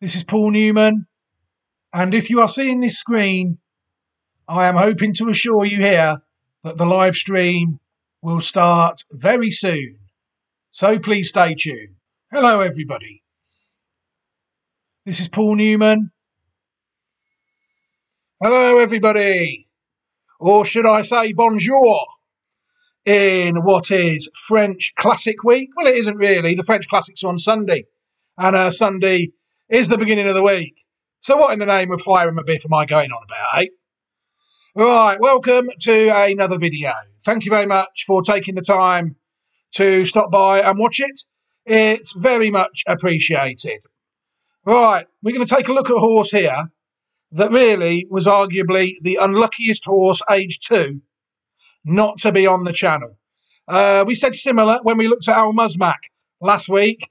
This is Paul Newman, and if you are seeing this screen, I am hoping to assure you here that the live stream will start very soon. So please stay tuned. Hello, everybody. This is Paul Newman. Hello, everybody. Or should I say bonjour in what is French Classic Week? Well, it isn't really. The French Classics are on Sunday, and Sunday is the beginning of the week. So what in the name of Hiram Abiff am I going on about, eh? Right, welcome to another video. Thank you very much for taking the time to stop by and watch it. It's very much appreciated. Right, we're going to take a look at a horse here that really was arguably the unluckiest horse, age 2, not to be on the channel. We said similar when we looked at Al Musmak last week.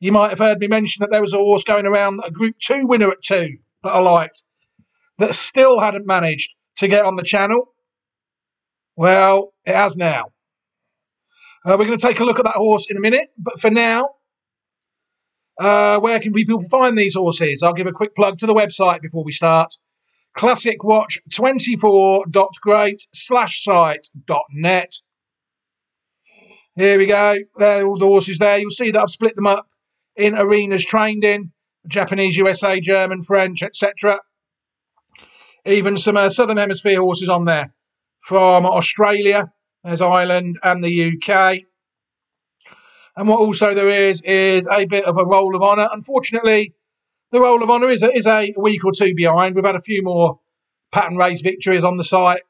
You might have heard me mention that there was a horse going around, a Group 2 winner at 2 that I liked, that still hadn't managed to get on the channel. Well, it has now. We're going to take a look at that horse in a minute, but for now, where can people find these horses? I'll give a quick plug to the website before we start. classicwatch24.great/site.net. Here we go. There are all the horses there. You'll see that I've split them up in arenas trained in, Japanese, USA, German, French, etc. Even some Southern Hemisphere horses on there from Australia, there's Ireland and the UK. And what also there is a bit of a roll of honour. Unfortunately, the roll of honour is a week or two behind. We've had a few more pattern race victories on the site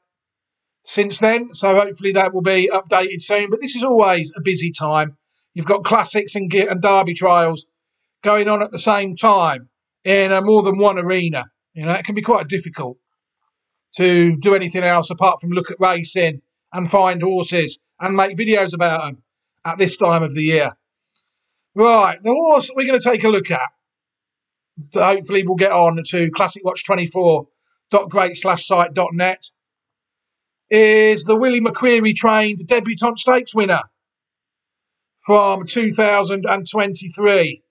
since then, so hopefully that will be updated soon. But this is always a busy time. You've got classics and derby trials going on at the same time in more than one arena. You know, it can be quite difficult to do anything else apart from look at racing and find horses and make videos about them at this time of the year. Right, the horse we're going to take a look at, hopefully we'll get on to classicwatch24.great/site.net, is the Willie McCreary trained Debutante Stakes winner from 2023.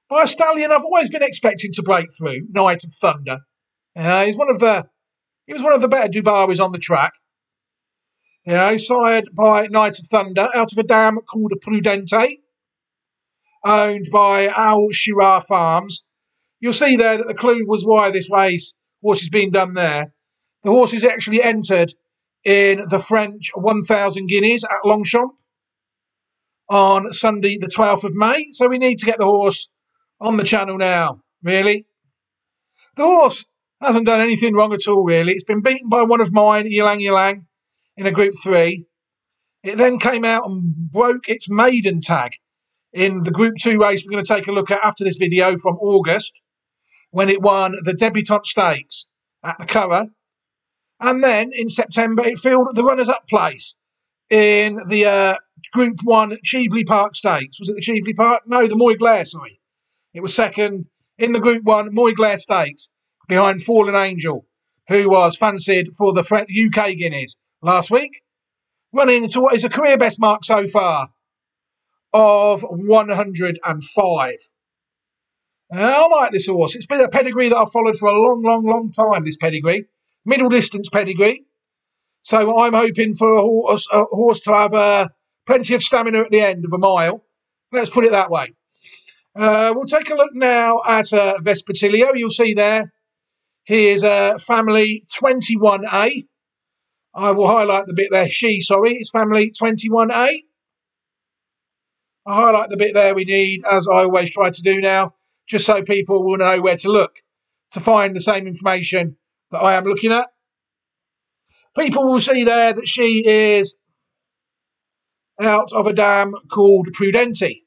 By a stallion I've always been expecting to break through, Night of Thunder. He was one of the better Dubaris on the track. You know, sired by Night of Thunder out of a dam called Prudente, owned by Al Shirar Farms. You'll see there that the clue was why this horse is being done there. The horse is actually entered in the French 1,000 guineas at Longchamp on Sunday the 12th of May. So we need to get the horse on the channel now, really. The horse hasn't done anything wrong at all, really. It's been beaten by one of mine, Ylang Ylang, in a Group 3. It then came out and broke its maiden tag in the Group 2 race we're going to take a look at after this video from August, when it won the Debutante Stakes at the Curragh. And then in September, it filled the runners-up place in the Group 1 Cheveley Park Stakes. Was it the Cheveley Park? No, the Moy-Glare, sorry. It was second in the Group 1 Moy-Glare Stakes behind Fallen Angel, who was fancied for the UK Guineas last week, running into what is a career best mark so far of 105. I like this horse. It's been a pedigree that I've followed for a long time, this pedigree. Middle distance pedigree. So I'm hoping for a horse to have plenty of stamina at the end of a mile. Let's put it that way. We'll take a look now at Vespertilio. You'll see there he is family 21A. I will highlight the bit there. It's family 21A. I highlight the bit there we need, as I always try to do now, just so people will know where to look to find the same information that I am looking at. People will see there that she is out of a dam called Prudente.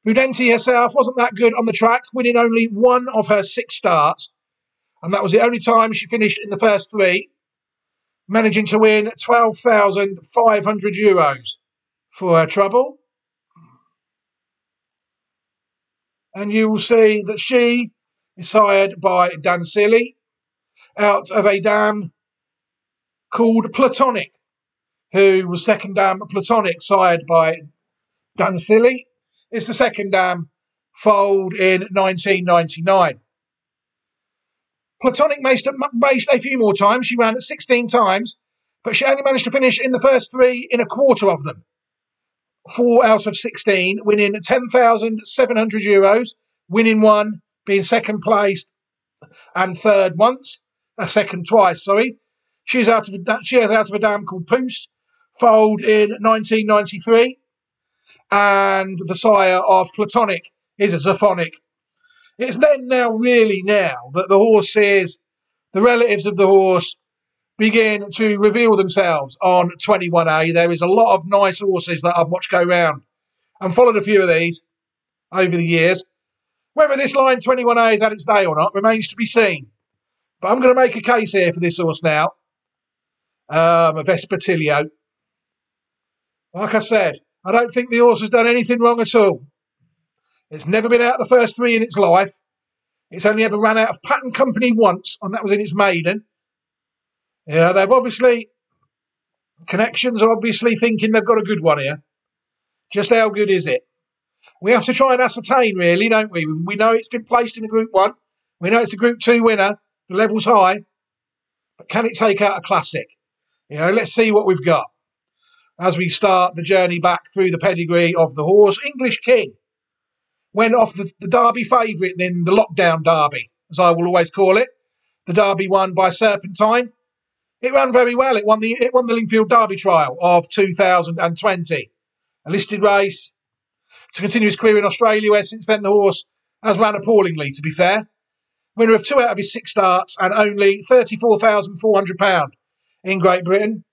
Prudente herself wasn't that good on the track, winning only one of her 6 starts, and that was the only time she finished in the first 3, managing to win €12,500 for her trouble. And you will see that she is sired by Dan Silly out of a dam called Platonic, who was second dam Platonic, sired by Dan Silly. It's the second dam foaled in 1999. Platonic raced a few more times. She ran 16 times, but she only managed to finish in the first 3 in a quarter of them. 4 out of 16, winning €10,700, winning 1, being second placed and third once, second twice, sorry. She has out of a dam called Poos, foaled in 1993, and the sire of Platonic is a Zophonic. It's then now that the horses, the relatives of the horse, begin to reveal themselves on 21A. There is a lot of nice horses that I've watched go round and followed a few of these over the years. Whether this line 21A has had its day or not remains to be seen. But I'm going to make a case here for this horse now. A Vespertilio. Like I said, I don't think the horse has done anything wrong at all. It's never been out the first 3 in its life. It's only ever ran out of Pattern Company once, and that was in its maiden. They've obviously, connections are obviously thinking they've got a good one here. Just how good is it? We have to try and ascertain, really, don't we? We know it's been placed in a Group 1. We know it's a Group 2 winner. The level's high. But can it take out a classic? Let's see what we've got as we start the journey back through the pedigree of the horse. English King went off the Derby favourite in the lockdown Derby, as I will always call it. The Derby won by Serpentine. It ran very well. It won the Lingfield Derby Trial of 2020. A listed race to continue his career in Australia, where since then the horse has ran appallingly, to be fair. Winner of 2 out of his 6 starts and only £34,400 in Great Britain.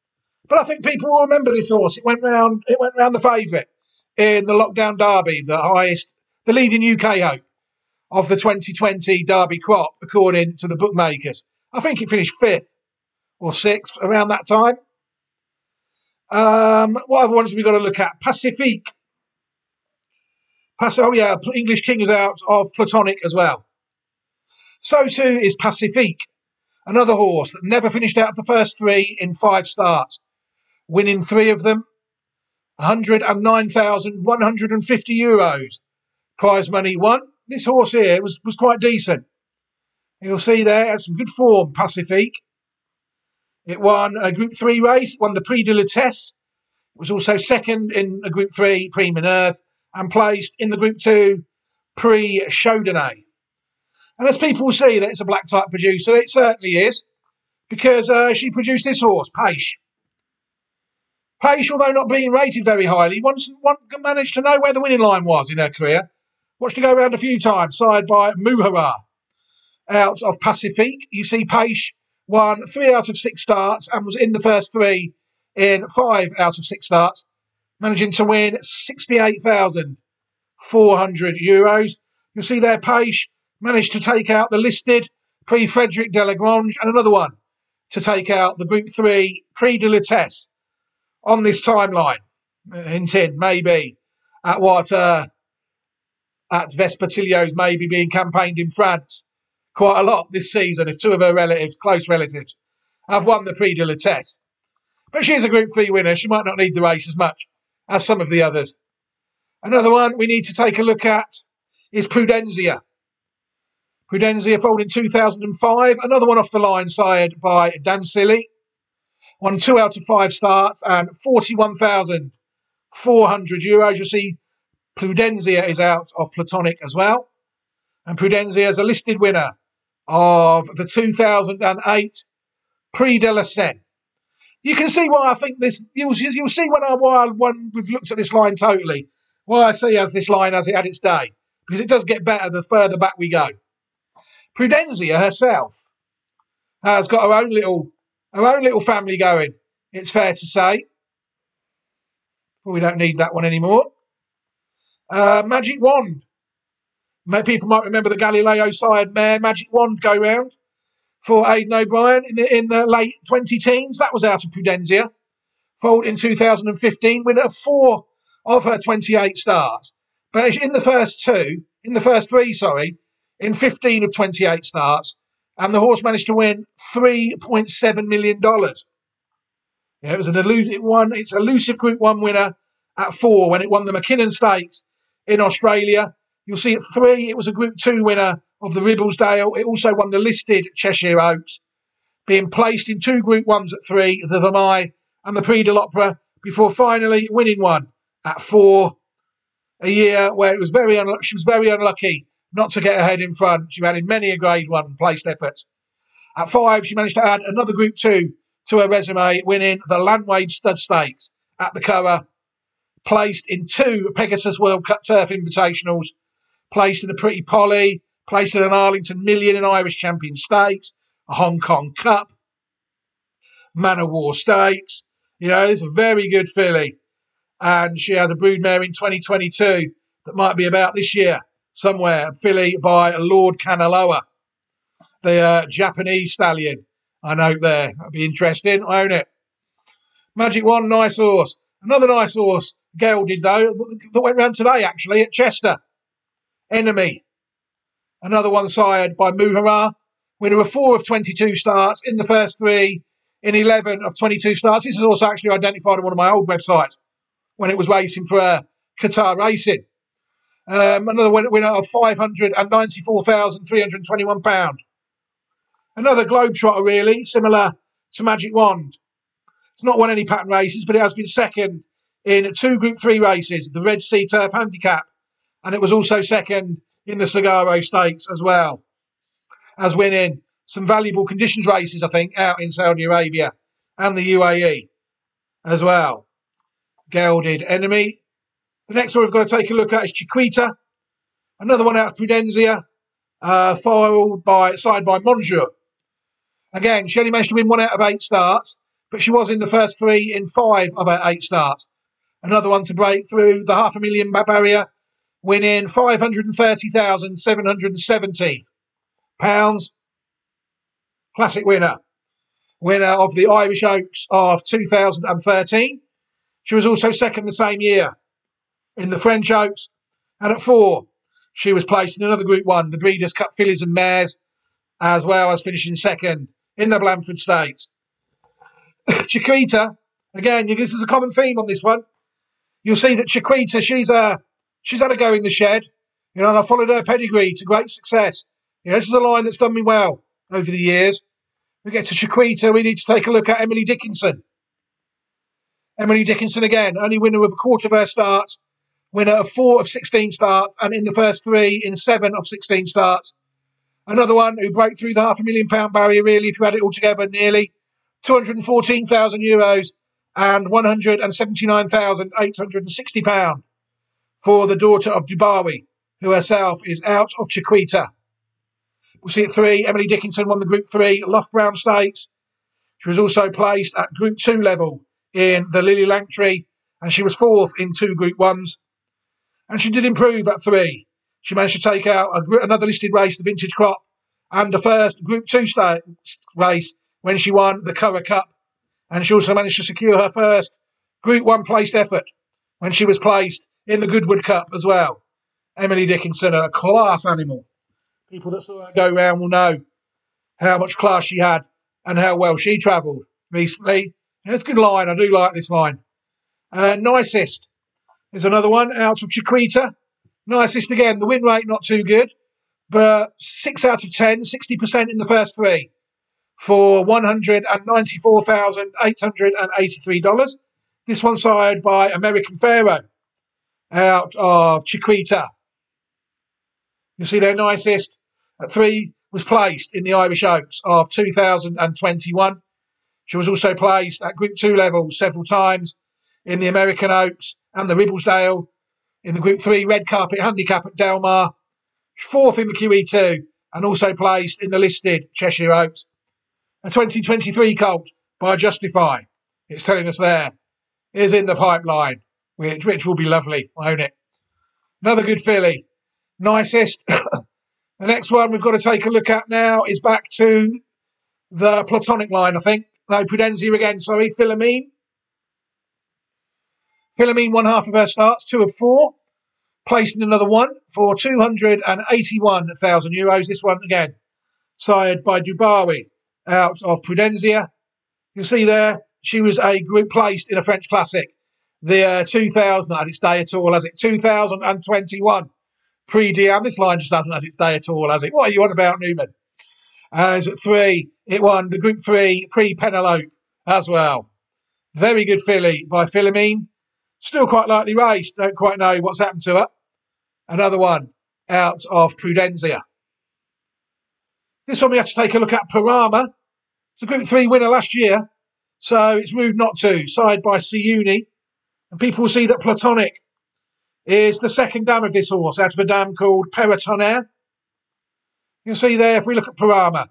But I think people will remember this horse. It went round the favourite in the lockdown Derby, the leading UK hope of the 2020 Derby crop, according to the bookmakers. I think it finished 5th or 6th around that time. What other ones have we got to look at? Pacifique. English King is out of Platonic as well. So too is Pacifique, another horse that never finished out of the first 3 in 5 starts, winning 3 of them, €109,150. Prize money won. This horse here was quite decent. You'll see there, it had some good form, Pacifique. It won a Group 3 race, won the Prix de la Tesse. It was also second in a Group 3 Prix Minerve and placed in the Group 2 Prix Chaudonnay. And as people will see that it's a black type producer, it certainly is, because she produced this horse, Paish. Paish, although not being rated very highly, once managed to know where the winning line was in her career. Watched her go around a few times, side by Muhara. Out of Pacifique, you see Paish won 3 out of 6 starts and was in the first 3 in 5 out of 6 starts, managing to win €68,400. You'll see there Paish managed to take out the listed Prix Frederic de Lagrange and another one to take out the Group 3 Prix de la Tesse on this timeline. Hinting maybe at what at Vespertilio's maybe being campaigned in France quite a lot this season if 2 of her relatives, close relatives, have won the Prix de la Tesse. But she's a Group 3 winner. She might not need the race as much as some of the others. Another one we need to take a look at is Prudenzia. Prudenzia foaled in 2005. Another one off the line, sired by Dancilli. Won 2 out of 5 starts and €41,400. You'll see Prudenzia is out of Platonic as well. And Prudenzia is a listed winner of the 2008 Prix de la Seine. You can see why I think this. You'll see when we've looked at this line totally, why I see as this line as it had its day, because it does get better the further back we go. Prudenzia herself has got her own little family going. It's fair to say. Well, we don't need that one anymore. Magic Wand. People might remember the Galileo sired mare Magic Wand go round for Aidan O'Brien in the late 20-teens. That was out of Prudenzia. Foaled in 2015, winner of 4 of her 28 starts. But in the first 3, in 15 of 28 starts, and the horse managed to win $3.7 million. It was it's elusive Group 1 winner at 4 when it won the McKinnon Stakes in Australia. You'll see at 3, it was a Group 2 winner of the Ribblesdale. It also won the listed Cheshire Oaks, being placed in 2 Group 1s at 3, the Vermeil and the Prix de l'Opera, before finally winning one at 4, a year where it was she was very unlucky not to get ahead in front. She had in many a Grade 1 placed efforts. At 5, she managed to add another Group 2 to her resume, winning the Landwade Stud Stakes at the Curragh, placed in 2 Pegasus World Cup Turf Invitationals, placed in a Pretty Polly, placed in an Arlington Million in Irish Champion Stakes, a Hong Kong Cup, Man of War Stakes. You know, it's a very good filly. And she has a broodmare in 2022 that might be about this year somewhere, a filly by Lord Kanaloa, the Japanese stallion. I know there. That'd be interesting. I own it. Magic One, nice horse. Another nice horse, gelded though, that went round today actually at Chester. Enemy. Another one sired by Muhara. Winner of 4 of 22 starts in the first 3, in 11 of 22 starts. This is also actually identified on one of my old websites when it was racing for Qatar Racing. Another winner of £594,321. Another globetrotter, really, similar to Magic Wand. It's not won any pattern races, but it has been second in 2 Group 3 races, the Red Sea Turf Handicap, and it was also second in the Sagaro Stakes as well, as winning some valuable conditions races, I think, out in Saudi Arabia and the UAE as well. Gelded Enemy. The next one we've got to take a look at is Chiquita, another one out of Prudencia, followed by side by Monjour. Again, she only managed to win 1 out of 8 starts, but she was in the first 3 in 5 of her 8 starts. Another one to break through the £500,000 barrier, winning £530,770. Classic winner. Winner of the Irish Oaks of 2013. She was also second the same year in the French Oaks. And at 4, she was placed in another Group 1, the Breeders' Cup Fillies and Mares, as well as finishing second in the Blandford Stakes. Chiquita, again, this is a common theme on this one. You'll see that Chiquita, she's had a go in the shed, you know, and I followed her pedigree to great success. You know, this is a line that's done me well over the years. We get to Chiquita, we need to take a look at Emily Dickinson. Emily Dickinson, again, only winner of a quarter of her starts, winner of 4 of 16 starts, and in the first 3 in 7 of 16 starts. Another one who broke through the £500,000 barrier, really, if you had it all together, nearly. €214,000 and £179,860 for the daughter of Dubawi, who herself is out of Chiquita. We'll see at 3, Emily Dickinson won the Group 3 Loughbrown Stakes. She was also placed at Group 2 level in the Lily Langtry, and she was 4th in 2 Group 1s. And she did improve at 3. She managed to take out another listed race, the Vintage Crop, and the first Group 2 race when she won the Curragh Cup. And she also managed to secure her first Group 1 placed effort when she was placed in the Goodwood Cup as well. Emily Dickinson, a class animal. People that saw her go round will know how much class she had and how well she travelled recently. And it's a good line. I do like this line. Nicest is another one out of Chiquita. Nicest again. The win rate not too good, but 6 out of 10, 60% in the first 3 for $194,883. This one sired by American Pharaoh out of Chiquita. You see their nicest at 3 was placed in the Irish Oaks of 2021. She was also placed at Group 2 level several times in the American Oaks and the Ribblesdale, in the Group 3 Red Carpet Handicap at Delmar, 4th in the QE2, and also placed in the listed Cheshire Oaks. A 2023 colt by Justify, it's telling us there, is in the pipeline, which will be lovely. I own it. Another good filly. Nicest. The next one we've got to take a look at now is back to the Platonic line, I think. No, Prudencia again, sorry. Philomene. Philomene won half of her starts, 2 of 4. Placed in another one for €281,000. This one again, sired by Dubawi out of Prudencia. You'll see there, she was a group placed in a French Classic. The 2000, not had its day at all, has it? 2021 Pre-Diam. This line just hasn't had its day at all, has it? What are you on about, Newman? And at 3, it won the Group 3 Pre-Penelope as well. Very good filly by Philomene. Still quite lightly raced. Don't quite know what's happened to her. Another one out of Prudencia. This one we have to take a look at Parama. It's a Group 3 winner last year, so it's rude not to. Side by Siuni. And people will see that Platonic is the second dam of this horse out of a dam called Peritonnerre. You'll see there, if we look at Parama,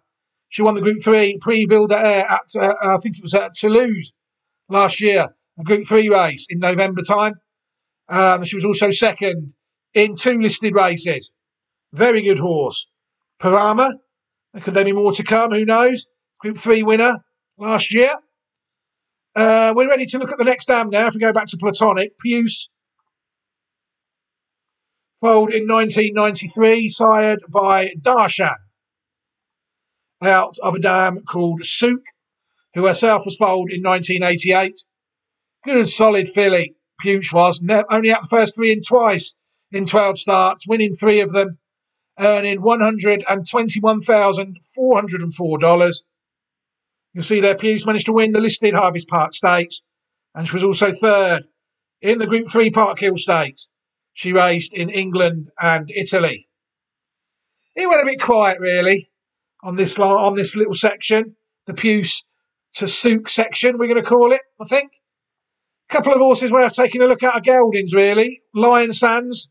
she won the Group 3 Prix Air at, I think it was at Toulouse last year, a Group 3 race in November time. She was also second in 2 listed races. Very good horse. Parama, could there be more to come? Who knows? Group 3 winner last year. We're ready to look at the next dam now. If we go back to Platonic, Puce, foaled in 1993, sired by Darshan, out of a dam called Souk, who herself was foaled in 1988. Good solid filly, Puce was. Only out the first 3 in twice in 12 starts, winning 3 of them, earning $121,404. You'll see there, Puce managed to win the listed Harvest Park Stakes, and she was also third in the Group 3 Park Hill Stakes. She raced in England and Italy. It went a bit quiet, really, on this little section, the Puce to Souk section, we're going to call it, I think. A couple of horses worth taking a look at are geldings, really. Lion Sands.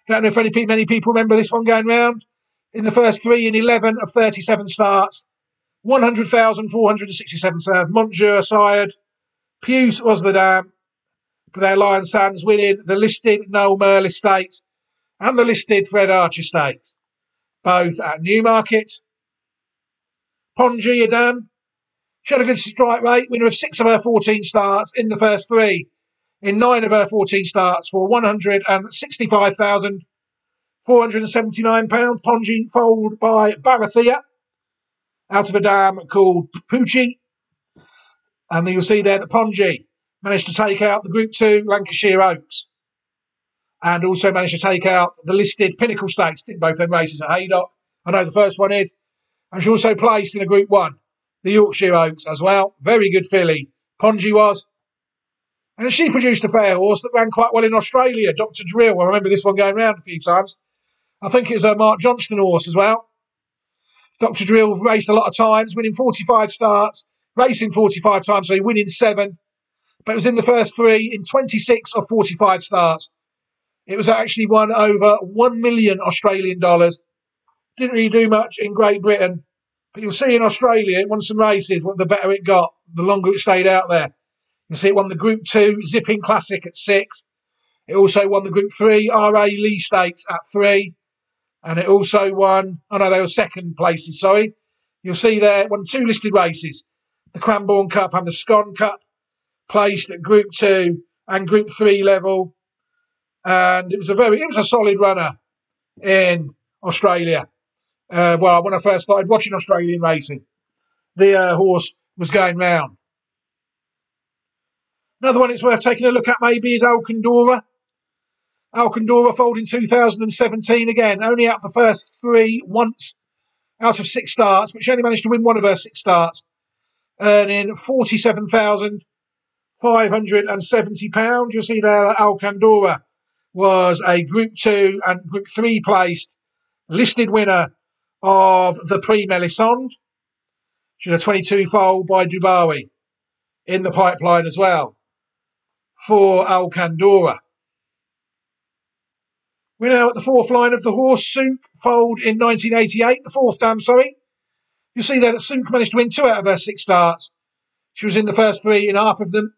Don't know if many people remember this one going round. In the first 3 in 11 of 37 starts, 100,467 sounds. Montjour sired. Puce was the dam. But their Lion Sands winning the listed Noel Merle Stakes and the listed Fred Archer Stakes, both at Newmarket. Ponji, a dam. She had a good strike rate, winner of 6 of her 14 starts in the first 3. In 9 of her 14 starts for £165,479. Ponji foaled by Barathea out of a dam called Pucci. And you'll see there that Ponji managed to take out the Group 2 Lancashire Oaks and also managed to take out the listed Pinnacle Stakes. I think both them races at Haydock. I know the first one is. And she also placed in a Group 1, the Yorkshire Oaks as well. Very good filly, Ponji was. And she produced a fair horse that ran quite well in Australia, Dr. Drill. I remember this one going round a few times. I think it was a Mark Johnston horse as well. Dr. Drill raced a lot of times, winning 45 starts, racing 45 times, so winning 7. But it was in the first 3 in 26 of 45 starts. It was actually won over 1 million Australian dollars. Didn't really do much in Great Britain. But you'll see in Australia, it won some races. The better it got, the longer it stayed out there. You'll see it won the Group 2 Zipping Classic at 6. It also won the Group 3 R.A. Lee Stakes at 3. And it also won, they were second places, sorry. You'll see there, it won 2 listed races. The Cranbourne Cup and the Scone Cup, placed at Group 2 and Group 3 level. And it was a solid runner in Australia. When I first started watching Australian racing, the horse was going round. Another one it's worth taking a look at maybe is Alcandora. Alcandora foaled in 2017 again, only out the first 3 once out of 6 starts, but she only managed to win 1 of her 6 starts, earning £47,570. You'll see there that Alcandora was a Group 2 and Group 3 placed listed winner of the Prix Melisande. She's a 22 foal by Dubawi in the pipeline as well for Alcandora. We're now at the 4th line of the horse. Souk foaled in 1988, the 4th dam, sorry. You'll see there that Souk managed to win 2 out of her 6 starts. She was in the first 3 in half of them.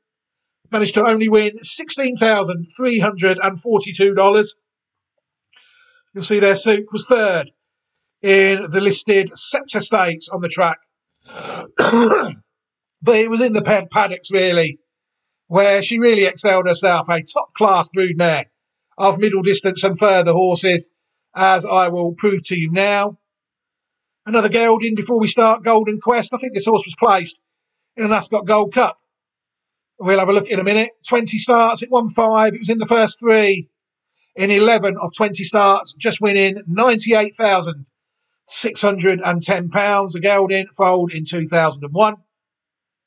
Managed to only win $16,342. You'll see there Souk was 3rd in the listed Scepter Stakes on the track. But it was in the paddocks, really, where she really excelled herself. A top-class broodmare of middle distance and further horses, as I will prove to you now. Another gelding before we start, Golden Quest. I think this horse was placed in an Ascot Gold Cup. We'll have a look in a minute. 20 starts, it won 5. It was in the first 3 in 11 of 20 starts, just winning £98,610. A gelding foaled in 2001.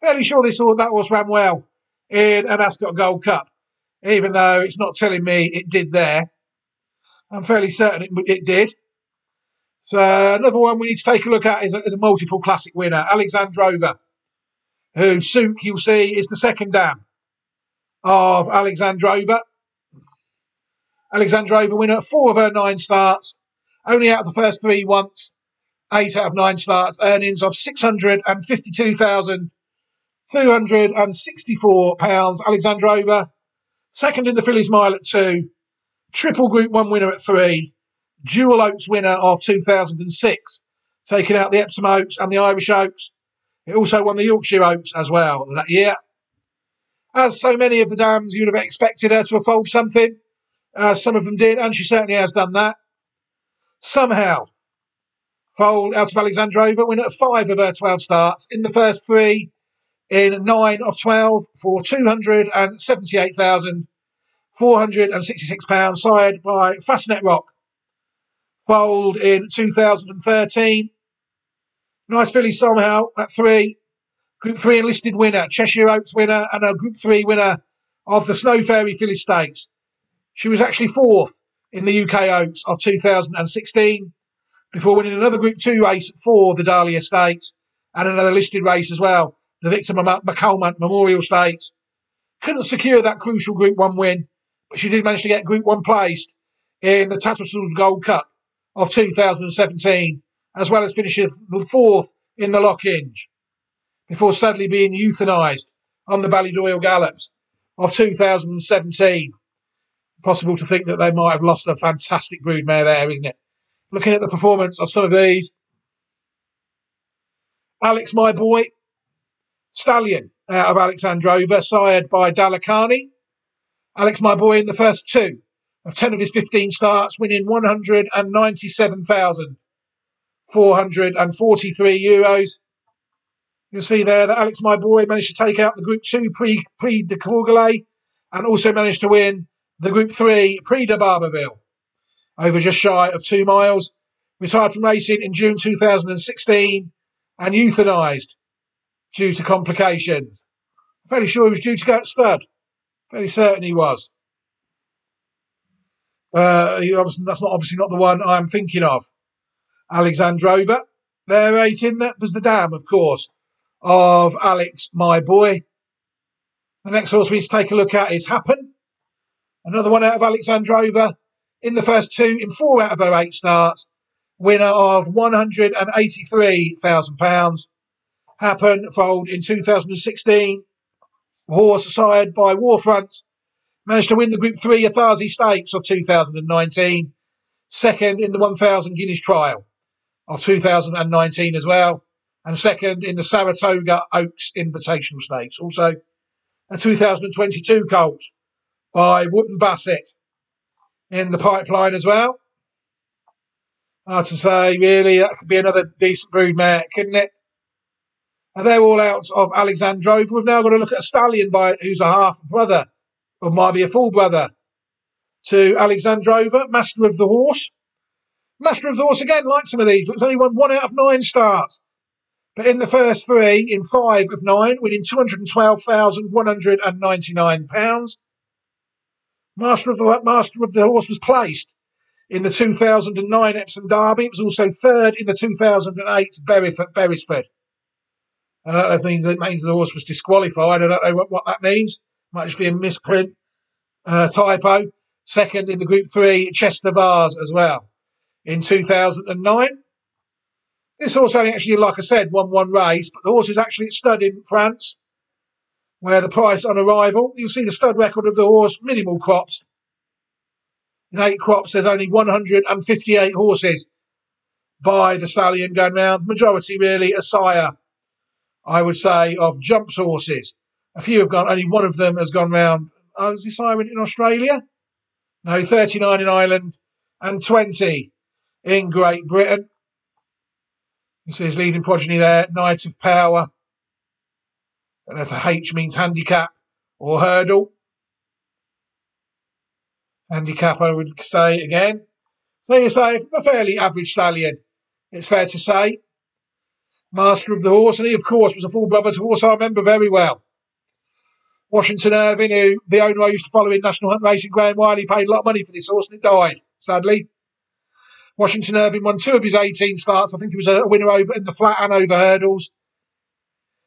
Fairly sure that horse ran well in an Ascot Gold Cup, even though it's not telling me it did there. I'm fairly certain it did. So another one we need to take a look at is a multiple classic winner, Alexandrova, who soon you'll see is the second dam of Alexandrova. Alexandrova winner, 4 of her 9 starts, only out of the first 3 once, 8 out of 9 starts, earnings of £652,264. Alexandrova, second in the Fillies Mile at 2, triple Group 1 winner at 3, dual Oaks winner of 2006, taking out the Epsom Oaks and the Irish Oaks. It also won the Yorkshire Oaks as well that year. As so many of the dams, you'd have expected her to have foaled something. Some of them did, and she certainly has done that. Somehow, foaled out of Alexandrova, winner at 5 of her 12 starts. In the first 3, in 9 of 12 for £278,466, sired by Fascinet Rock. Foaled in 2013. Nice filly somehow at 3. Group 3 enlisted winner, Cheshire Oaks winner, and a Group 3 winner of the Snow Fairy Filly Stakes. She was actually 4th in the UK Oaks of 2016 before winning another Group 2 race for the Dahlia Stakes and another listed race as well, the Victor McCalmont Memorial Stakes. Couldn't secure that crucial Group 1 win, but she did manage to get Group 1 placed in the Tattersall's Gold Cup of 2017, as well as finishing 4th in the Lockinge, before suddenly being euthanised on the Ballydoyle Gallops of 2017. Possible to think that they might have lost a fantastic broodmare there, isn't it? Looking at the performance of some of these. Alex, my boy, stallion out of Alexandrova, sired by Dalakani. Alex, my boy, in the first 2 of 10 of his 15 starts, winning €197,443. You'll see there that Alex, my boy, managed to take out the Group 2 Prix de Courgelette and also managed to win the Group 3 Prix de Barberville over just shy of 2 miles. Retired from racing in June 2016 and euthanised due to complications. I'm fairly sure he was due to go at stud. Fairly certain he was. That's obviously not the one I'm thinking of. Alexandrova, there rating, that was the dam, of course, of Alex, my boy. The next horse we need to take a look at is Happen. Another one out of Alexandrova. In the first 2, in 4 out of her 8 starts, winner of £183,000. Happen, foaled in 2016. Horse sired by Warfront. Managed to win the Group 3 Athazi Stakes of 2019. Second in the 1,000 Guineas Trial of 2019 as well. And second in the Saratoga Oaks Invitational Stakes. Also a 2022 colt by Wootton Bassett in the pipeline as well. Hard to say, really. That could be another decent broodmare, couldn't it? And they're all out of Alexandrova. We've now got to look at a stallion who's a half brother, or might be a full brother, to Alexandrova, Master of the Horse. Master of the Horse, again, like some of these, looks only won 1 out of 9 starts. But in the first 3, in 5 of 9, winning £212,199. Master of the Horse was placed in the 2009 Epsom Derby. It was also 3rd in the 2008 Beresford. I don't know if it means the horse was disqualified. I don't know what that means. Might just be a misprint, typo. 2nd in the Group 3 Chester Vase as well in 2009. This horse only actually, like I said, won 1 race, but the horse is actually at stud in France, where the price on arrival, you'll see the stud record of the horse, minimal crops. In 8 crops, there's only 158 horses by the stallion going round. Majority really a sire, I would say, of jumps horses. A few have gone, only one of them has gone round. Is the sire in Australia? No, 39 in Ireland and 20 in Great Britain. You see his leading progeny there, Knight of Power. I don't know if the H means handicap or hurdle. handicap, I would say again. So you say a fairly average stallion, it's fair to say. Master of the horse, and he, of course, was a full brother to a horse I remember very well. Washington Irving, who the owner I used to follow in National Hunt Racing, Graham Wiley, paid a lot of money for this horse and it died, sadly. Washington Irving won 2 of his 18 starts. I think he was a winner over in the flat and over hurdles.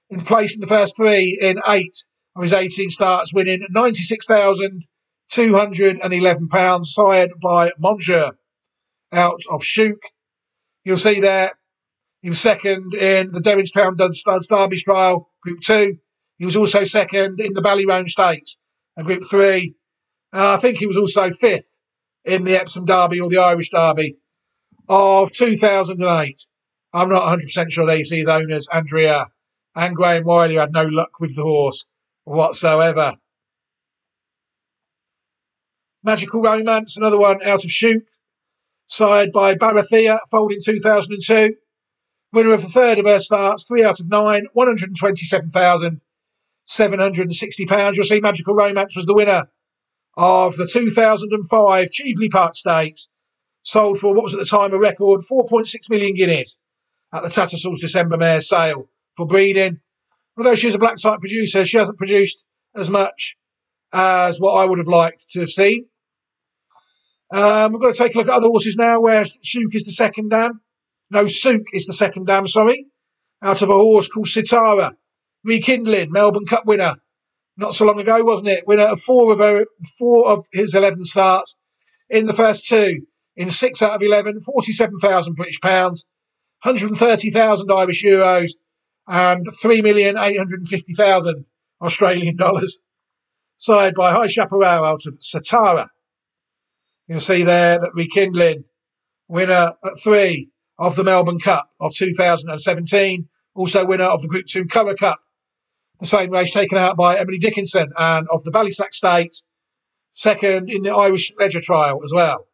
In place in the first 3 in 8 of his 18 starts, winning £96,211, sired by Monsieur out of Shook. You'll see there, he was second in the Derbystown Studs Derby Trial, Group 2. He was also second in the Ballyroan Stakes, Group 3. I think he was also 5th in the Epsom Derby or the Irish Derby of 2008. I'm not 100% sure these owners, Andrea and Graham Wiley, had no luck with the horse whatsoever. Magical Romance, another one out of Shook, sired by Barathea, foaled in 2002. Winner of the 3rd of her starts, 3 out of 9, £127,760. You'll see Magical Romance was the winner of the 2005 Cheveley Park Stakes, sold for what was at the time a record 4.6 million guineas at the Tattersalls December Mare sale for breeding. Although she's a black type producer, she hasn't produced as much as what I would have liked to have seen. We're going to take a look at other horses now where Souk is the second dam. No, Souk is the second dam, sorry. Out of a horse called Sitara. Rekindling, Melbourne Cup winner. Not so long ago, wasn't it? Winner of 4 of his 11 starts. In the first 2, in 6 out of 11, 47,000 British pounds, 130,000 Irish euros, and 3,850,000 Australian dollars. Sired by High Chaparral out of Satara. You'll see there that Rekindling, winner at 3 of the Melbourne Cup of 2017, also winner of the Group 2 Curragh Cup, the same race taken out by Emily Dickinson, and of the Ballysack Stakes, second in the Irish Ledger Trial as well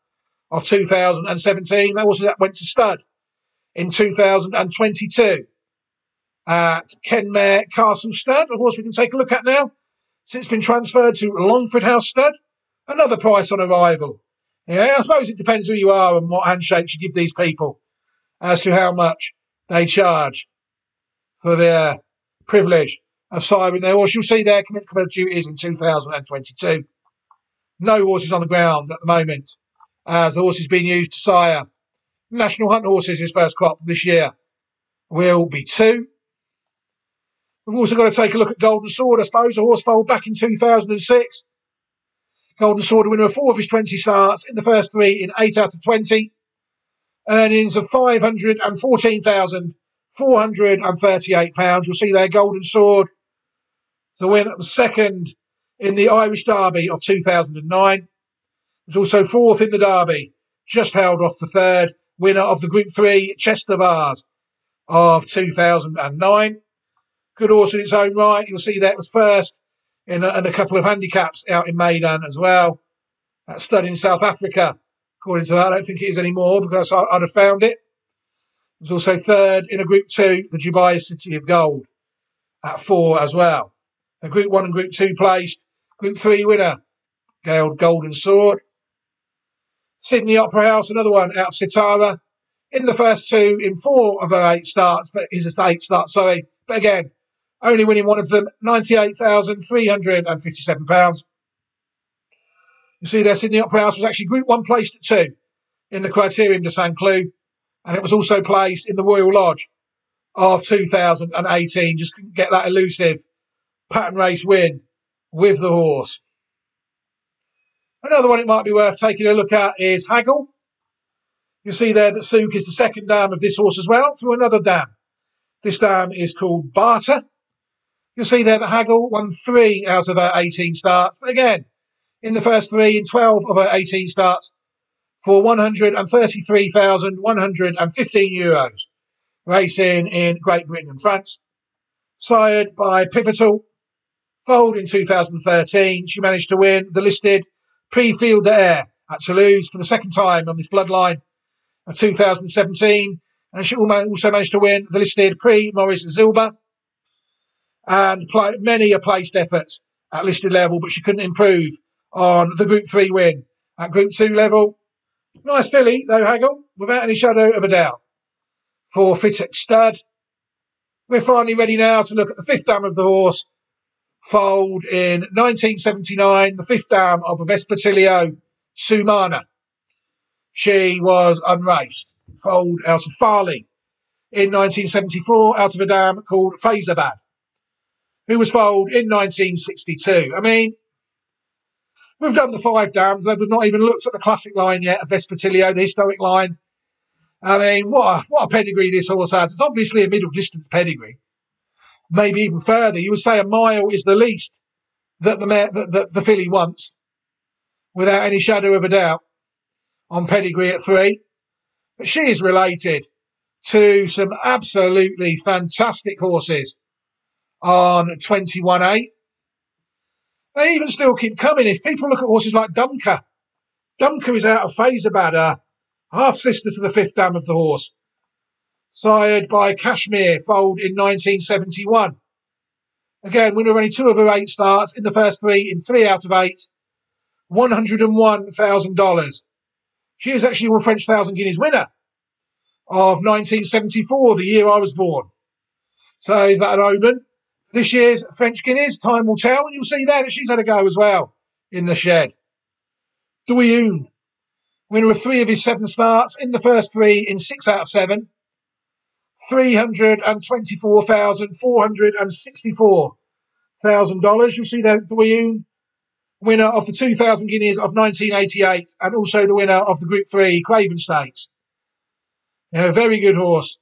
of 2017. That also went to stud in 2022 at Kenmare Castle Stud. Of course, we can take a look at now. Since been transferred to Longford House Stud, another price on arrival. Yeah, I suppose it depends who you are and what handshakes you give these people as to how much they charge for their privilege of siring their horse. You'll see their commitment duties in 2022. No horses on the ground at the moment, as the horses being used to sire National Hunt horses. His first crop this year will be 2. We've also got to take a look at Golden Sword, I suppose, a horse foaled back in 2006. Golden Sword, a winner of 4 of his 20 starts, in the first 3 in 8 out of 20. Earnings of £514,438. You'll see there Golden Sword, the winner, second in the Irish Derby of 2009. Was also 4th in the Derby, just held off the 3rd. Winner of the Group 3 Chester Vase of 2009. Good horse in its own right. You'll see that was first in a couple of handicaps out in Maidan as well. That stud in South Africa, according to that. I don't think it is anymore because I'd have found it. It was also 3rd in a Group 2, the Dubai City of Gold, at 4 as well. A Group 1 and Group 2 placed. Group 3 winner, Golden Sword. Sydney Opera House, another one out of Sitara. In the first 2 in 4 of her 8 starts, but again, only winning one of them, £98,357. You see there, Sydney Opera House was actually Group 1 placed at 2 in the Criterium de Saint Cloud, and it was also placed in the Royal Lodge of 2018. Just couldn't get that elusive pattern race win with the horse. Another one it might be worth taking a look at is Haggle. You'll see there that Souk is the second dam of this horse as well, through another dam. This dam is called Barter. You'll see there that Haggle won 3 out of her 18 starts. But again, in the first 3 in 12 of her 18 starts for €133,115. Racing in Great Britain and France. Sired by Pivotal. Foaled in 2013. She managed to win the listed Prix-Field d'Air at Toulouse for the second time on this bloodline of 2017. And she also managed to win the listed Prix Maurice Zilber. And many a placed effort at listed level, but she couldn't improve on the Group 3 win at Group 2 level. Nice filly, though, Haggle, without any shadow of a doubt. For Fittock Stud. We're finally ready now to look at the fifth dam of the horse, foaled in 1979, the fifth dam of a Vespertilio, Sumana. She was unraced, foaled out of Farley in 1974 out of a dam called Faisalabad, who was foaled in 1962. I mean, we've done the 5 dams, we've not even looked at the classic line yet of Vespertilio, the historic line. I mean, what a pedigree this horse has. It's obviously a middle distance pedigree. Maybe even further. You would say a mile is the least that the filly wants, without any shadow of a doubt, on pedigree at 3. But she is related to some absolutely fantastic horses on 21-8. They even still keep coming. If people look at horses like Dumka is out of Faisalabad, half-sister to the fifth dam of the horse, sired by Kashmir, foaled in 1971. Again, winner of only 2 of her 8 starts in the first 3, in 3 out of 8, $101,000. She is actually a French 1,000 guineas winner of 1974, the year I was born. So is that an omen? This year's French guineas, time will tell, and you'll see there that she's had a go as well in the shed. Douyoun, winner of 3 of his 7 starts in the first 3, in 6 out of 7. $324,464,000. You'll see there, Douyoun, winner of the 2,000 guineas of 1988, and also the winner of the Group 3 Craven Stakes. Very good horse,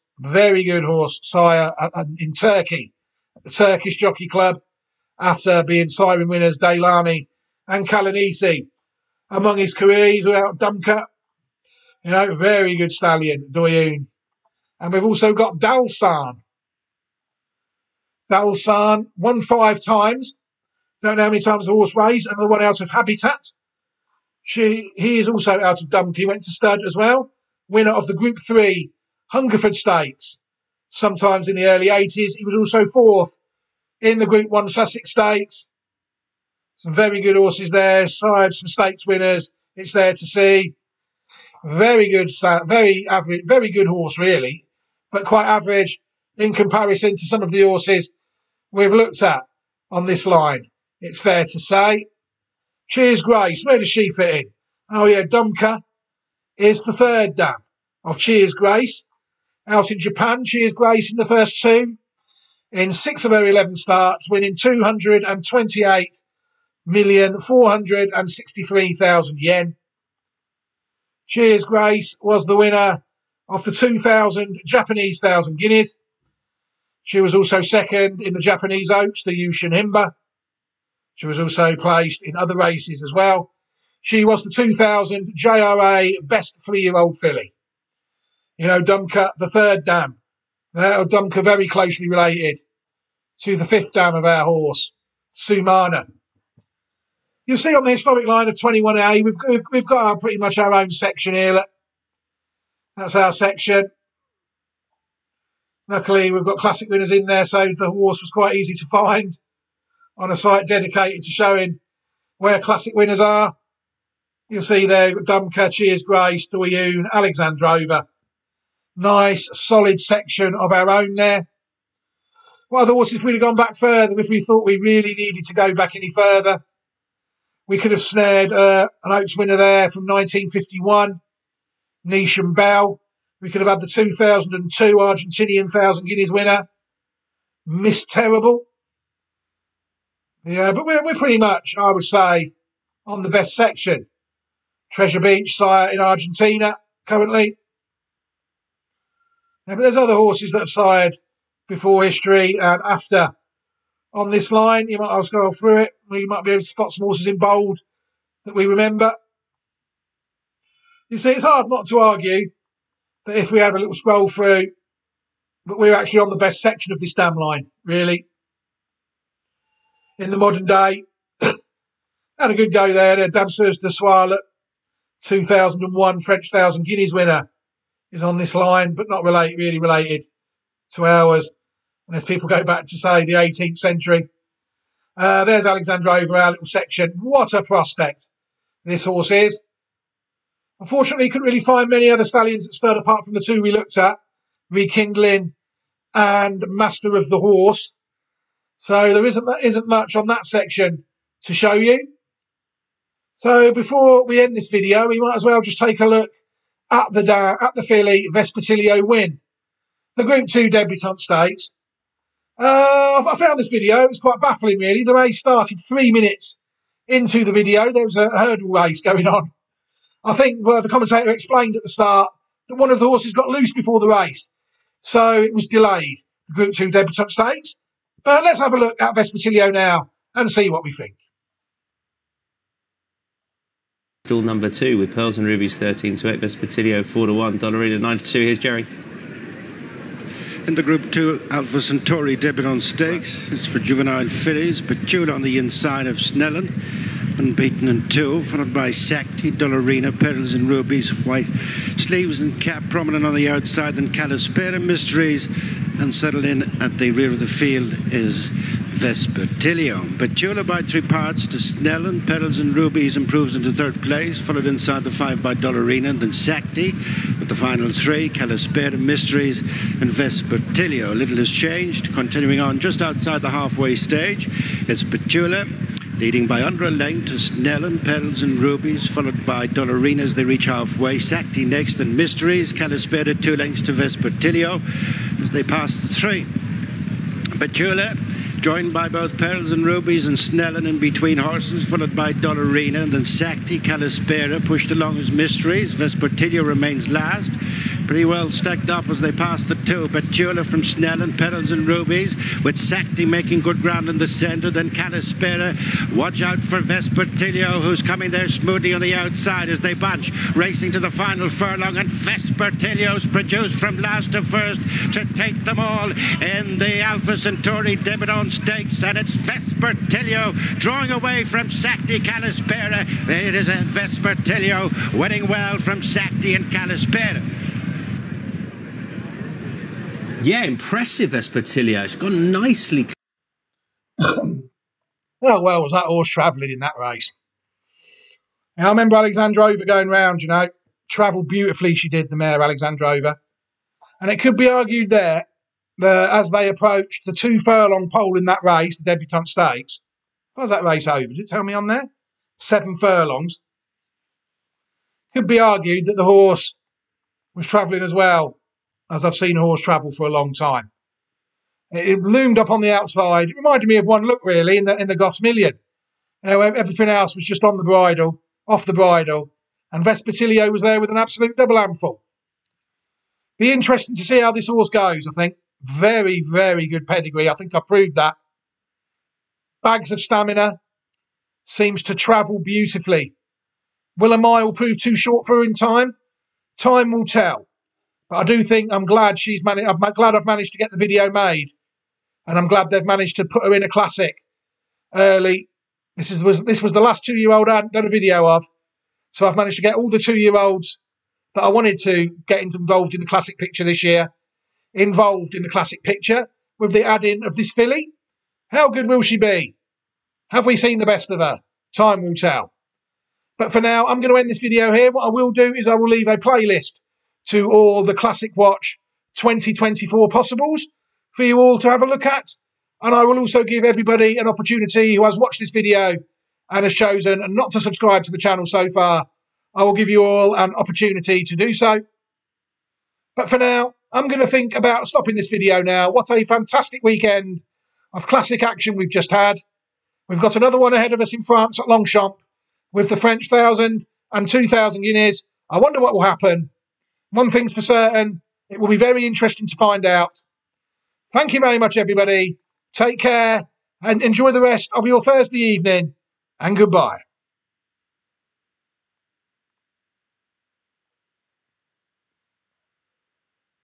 sire, in Turkey, at the Turkish Jockey Club, after being siren winners Daylami and Kalanisi. Among his career, he's without Dumka. Very good stallion, Douyoun. And we've also got Dalsan. Dalsan won 5 times. Don't know how many times the horse raced. Another one out of Habitat. He is also out of Dumka. He went to stud as well. Winner of the Group 3 Hungerford Stakes. Sometimes in the early 80s. He was also 4th in the Group 1 Sussex Stakes. Some very good horses there. Sired some stakes winners. It's there to see. Very good, very average, very good horse, really, but quite average in comparison to some of the horses we've looked at on this line. It's fair to say. Cheers Grace, where does she fit in? Oh yeah, Dumka is the 3rd dam of Cheers Grace. Out in Japan, Cheers Grace in the first 2. In 6 of her 11 starts, winning 228,463,000 yen. Cheers Grace was the winner of the 2,000 Japanese 1,000 guineas. She was also 2nd in the Japanese Oaks, the Yushin Himba. She was also placed in other races as well. She was the 2000 JRA Best 3-year-old filly. Dumka, the 3rd dam. Dumka very closely related to the 5th dam of our horse, Sumana. You'll see on the historic line of 21A, we've got pretty much our own section here. Look. That's our section. Luckily, we've got classic winners in there, so the horse was quite easy to find on a site dedicated to showing where classic winners are. You'll see there, Dumka, Cheers Grace, Douyoun, Alexandrova. Nice, solid section of our own there. What other horses would have gone back further if we thought we really needed to go back any further? We could have snared an Oaks winner there from 1951, Nisham Bell. We could have had the 2002 Argentinian 1,000 guineas winner, Miss Terrible. Yeah, but we're pretty much, I would say, on the best section. Treasure Beach, sire in Argentina, currently. Yeah, but there's other horses that have sired before history and after. On this line, you might I'll go through it. You might be able to spot some horses in bold that we remember. You see, it's hard not to argue that if we had a little scroll through, that we're actually on the best section of this dam line, really. In the modern day, had a good go there. Danseurs de Soir, 2001 French 1,000 guineas winner, is on this line, but not really related to ours. And as people go back to, say, the 18th century. There's Alexandrova, our little section. What a prospect this horse is. Unfortunately, couldn't really find many other stallions that stood apart from the two we looked at, Rekindling and Master of the Horse. So there isn't much on that section to show you. So before we end this video, we might as well just take a look at the filly Vespertilio win, the Group 2 Debutant Stakes. I found this video, it was quite baffling really. The race started 3 minutes into the video. There was a hurdle race going on. I think the commentator explained at the start that one of the horses got loose before the race, so it was delayed, the Group 2 Debutant Stakes. But let's have a look at Vespertilio now and see what we think. Stall number 2 with Pearls and Rubies 13 to 8, Vespertilio 4 to 1, Dollarina 9 to 2. Here's Jerry. In the Group 2 Alpha Centauri Debutant Stakes, it's for juvenile fillies. Petula on the inside of Snellen, unbeaten in 2, followed by Sakti, Dollarina, Pearls and Rubies, white sleeves and cap prominent on the outside, then Calispera, Mysteries, and settled in at the rear of the field is Vespertilio. Petula by 3 parts to Snellen, Pearls and Rubies improves into 3rd place, followed inside the 5 by Dollarina, then Sakti with the final 3, Calispera, Mysteries and Vespertilio. Little has changed. Continuing on just outside the halfway stage, it's Petula leading by under a length to Snellen, Pearls and Rubies, followed by Dollarina as they reach halfway. Sakti next and Mysteries. Calispera 2 lengths to Vespertilio as they pass the 3. Petula joined by both Pearls and Rubies and Snellen in between horses, followed by Dollarina, and then Sakti, Calispera pushed along as Mysteries. Vespertilio remains last. Pretty well stacked up as they pass the 2. Petula from Snellen, Pearls and Rubies, with Sakti making good ground in the centre. Then Calispera. Watch out for Vespertilio, who's coming there smoothly on the outside as they bunch, racing to the final furlong. And Vespertilio's produced from last to first to take them all in the Alpha Centauri Debutant Stakes. And it's Vespertilio drawing away from Sakti, Calispera. It is a Vespertilio winning well from Sakti and Calispera. Yeah, impressive Vespertilio. She's gone nicely. How well was that horse travelling in that race? Now, I remember Alexandrova going round, travelled beautifully she did, the mare Alexandrova. And it could be argued there that as they approached the 2 furlong pole in that race, the Debutant Stakes, what was that race over? Did it tell me on there? 7 furlongs. Could be argued that the horse was travelling as well as I've seen a horse travel for a long time. It loomed up on the outside. It reminded me of One Look, really, in the Goffs Million. Everything else was just on the bridle, off the bridle, and Vespertilio was there with an absolute double handful. Be interesting to see how this horse goes, I think. Very, very good pedigree. I think I proved that. Bags of stamina. Seems to travel beautifully. Will a mile prove too short for her in time? Time will tell. But I do think I'm glad I've managed to get the video made, and I'm glad they've managed to put her in a classic early. This was the last 2-year-old I hadn't done a video of, so I've managed to get all the 2-year-olds that I wanted to get involved in the classic picture this year, involved in the classic picture with the add-in of this filly. How good will she be? Have we seen the best of her? Time will tell. But for now, I'm going to end this video here. What I will do is I will leave a playlist to all the Classic Watch 2024 possibles for you all to have a look at. And I will also give everybody an opportunity who has watched this video and has chosen not to subscribe to the channel so far. I will give you all an opportunity to do so. But for now, I'm going to think about stopping this video now. What a fantastic weekend of classic action we've just had. We've got another one ahead of us in France at Longchamp with the French 1,000 and 2,000 guineas. I wonder what will happen. One thing's for certain, it will be very interesting to find out. Thank you very much, everybody. Take care and enjoy the rest of your Thursday evening, and goodbye.